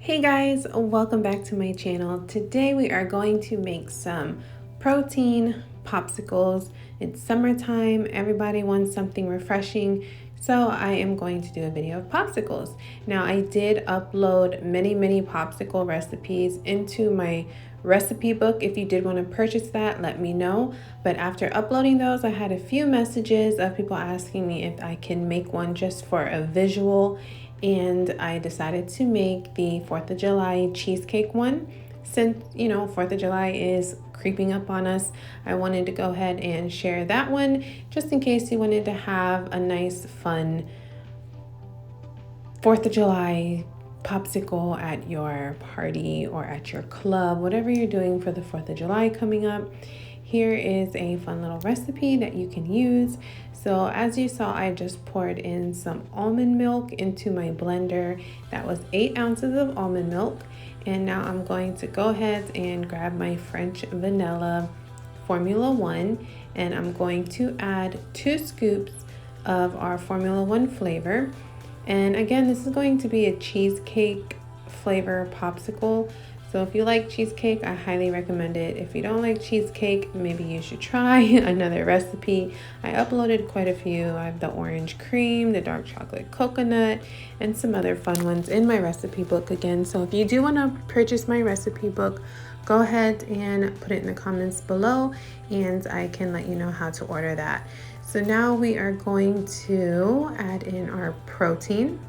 Hey guys, welcome back to my channel. Today we are going to make some protein popsicles. It's summertime, everybody wants something refreshing, so I am going to do a video of popsicles. Now I did upload many popsicle recipes into my recipe book. If you did want to purchase that, let me know. But after uploading those, I had a few messages of people asking me if I can make one just for a visual, and I decided to make the 4th of July cheesecake one. Since, 4th of July is creeping up on us, I wanted to go ahead and share that one just in case you wanted to have a nice, fun 4th of July popsicle at your party or at your club, whatever you're doing for the 4th of July coming up. Here is a fun little recipe that you can use. So as you saw, I just poured in some almond milk into my blender. That was 8 ounces of almond milk. And now I'm going to go ahead and grab my French vanilla Formula 1, and I'm going to add 2 scoops of our Formula 1 flavor. And again, this is going to be a cheesecake flavor popsicle. So if you like cheesecake, I highly recommend it. If you don't like cheesecake, maybe you should try another recipe. I uploaded quite a few. I have the orange cream, the dark chocolate coconut, and some other fun ones in my recipe book again. So if you do want to purchase my recipe book, go ahead and put it in the comments below and I can let you know how to order that. So now we are going to add in our protein.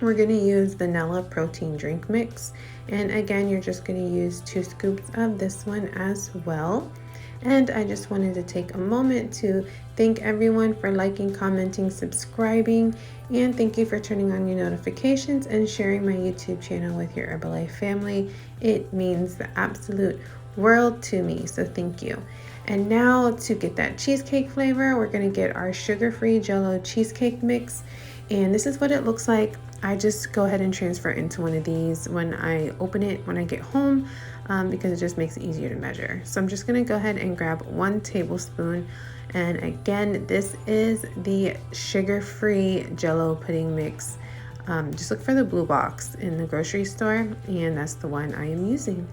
We're going to use vanilla protein drink mix, and again you're just going to use 2 scoops of this one as well. And I just wanted to take a moment to thank everyone for liking, commenting, subscribing, and thank you for turning on your notifications and sharing my YouTube channel with your Herbalife family. It means the absolute world to me, so thank you. And now to get that cheesecake flavor, we're going to get our sugar-free Jell-O cheesecake mix, and this is what it looks like. I just go ahead and transfer it into one of these when I open it when I get home, because it just makes it easier to measure. So I'm just going to go ahead and grab 1 tablespoon. And again, this is the sugar-free Jell-O pudding mix. Just look for the blue box in the grocery store, and that's the one I am using.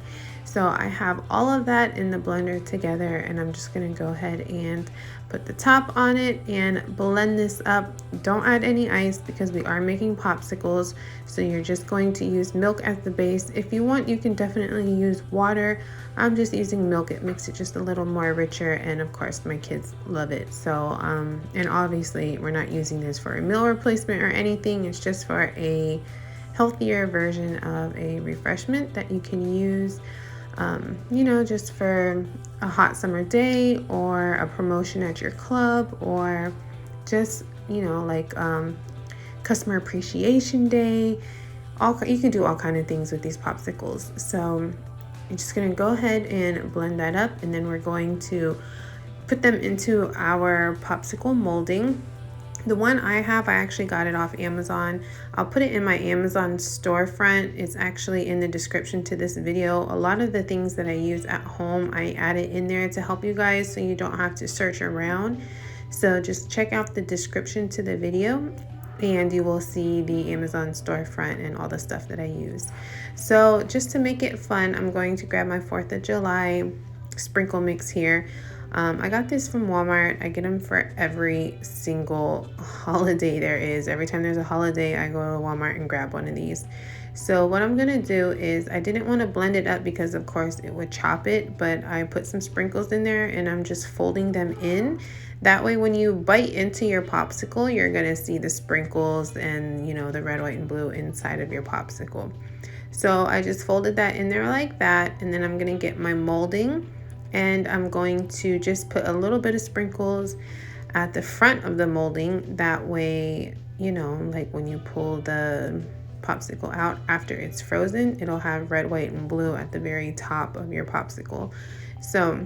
So I have all of that in the blender together, and I'm just going to go ahead and put the top on it and blend this up. Don't add any ice because we are making popsicles, so you're just going to use milk as the base. If you want, you can definitely use water. I'm just using milk. It makes it just a little more richer, and of course my kids love it. So and obviously we're not using this for a meal replacement or anything. It's just for a healthier version of a refreshment that you can use just for a hot summer day or a promotion at your club, or just customer appreciation day. You can do all kind of things with these popsicles. So you're just going to go ahead and blend that up, and then we're going to put them into our popsicle molding. The one I have, I actually got it off Amazon. I'll put it in my Amazon storefront. It's actually in the description to this video. A lot of the things that I use at home, I add it in there to help you guys so you don't have to search around. So just check out the description to the video and you will see the Amazon storefront and all the stuff that I use. So just to make it fun, I'm going to grab my 4th of July sprinkle mix here. I got this from Walmart. I get them for every single holiday there is. Every time there's a holiday, I go to Walmart and grab one of these. So what I'm gonna do is, I didn't want to blend it up because of course it would chop it, but I put some sprinkles in there and I'm just folding them in. That way when you bite into your popsicle, you're gonna see the sprinkles and the red, white, and blue inside of your popsicle. So I just folded that in there like that, and then I'm gonna get my molding, and I'm going to just put a little bit of sprinkles at the front of the molding. That way, like when you pull the popsicle out after it's frozen, it'll have red, white, and blue at the very top of your popsicle. So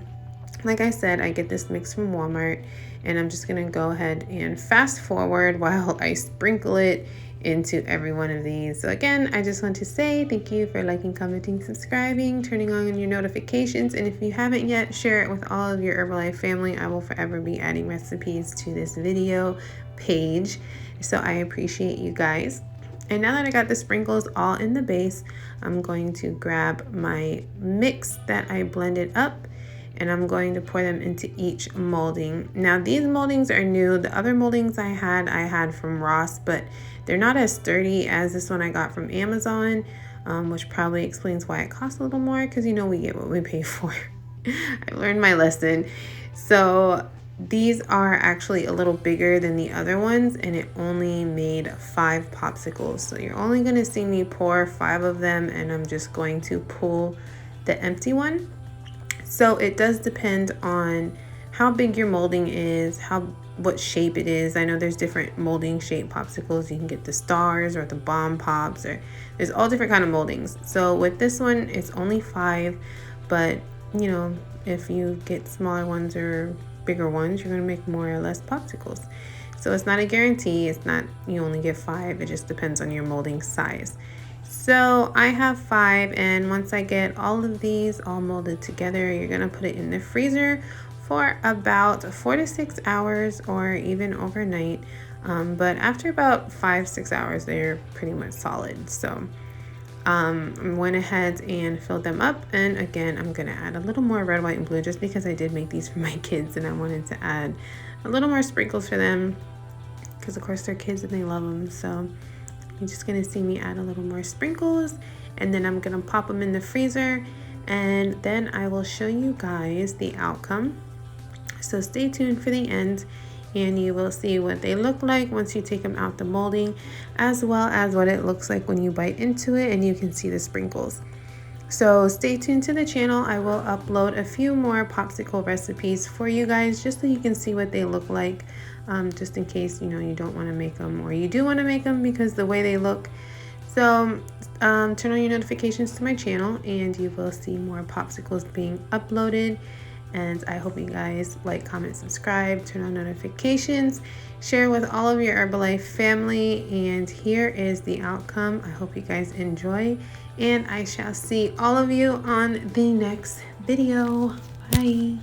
like I said, I get this mix from Walmart, and I'm just gonna go ahead and fast forward while I sprinkle it into every one of these. So again, I just want to say thank you for liking, commenting, subscribing, turning on your notifications, and if you haven't yet, share it with all of your Herbalife family. I will forever be adding recipes to this video page, so I appreciate you guys. And now that I got the sprinkles all in the base, I'm going to grab my mix that I blended up, and I'm going to pour them into each molding. Now these moldings are new. The other moldings I had from Ross, but they're not as sturdy as this one I got from Amazon, which probably explains why it costs a little more, because you know we get what we pay for. I learned my lesson. So these are actually a little bigger than the other ones, and it only made 5 popsicles. So you're only going to see me pour 5 of them, and I'm just going to pull the empty one. So it does depend on how big your molding is, what shape it is. I know there's different molding shape popsicles. You can get the stars or the bomb pops, or there's all different kind of moldings. So with this one, it's only 5, but you know, if you get smaller ones or bigger ones, you're going to make more or less popsicles. So it's not a guarantee. It's not you only get 5. It just depends on your molding size. So I have 5, and once I get all of these all molded together, you're going to put it in the freezer for about 4 to 6 hours, or even overnight. But after about 5-6 hours, they're pretty much solid. So I went ahead and filled them up, and again I'm gonna add a little more red, white, and blue just because I did make these for my kids, and I wanted to add a little more sprinkles for them because of course they're kids and they love them. So you're just gonna see me add a little more sprinkles, and then I'm gonna pop them in the freezer, and then I will show you guys the outcome. So stay tuned for the end, and you will see what they look like once you take them out the molding, as well as what it looks like when you bite into it and you can see the sprinkles. So stay tuned to the channel. I will upload a few more popsicle recipes for you guys, just so you can see what they look like, just in case you know you don't want to make them, or you do want to make them because the way they look. So turn on your notifications to my channel, and you will see more popsicles being uploaded. And I hope you guys like, comment, subscribe, turn on notifications, share with all of your Herbalife family. And here is the outcome. I hope you guys enjoy, and I shall see all of you on the next video. Bye.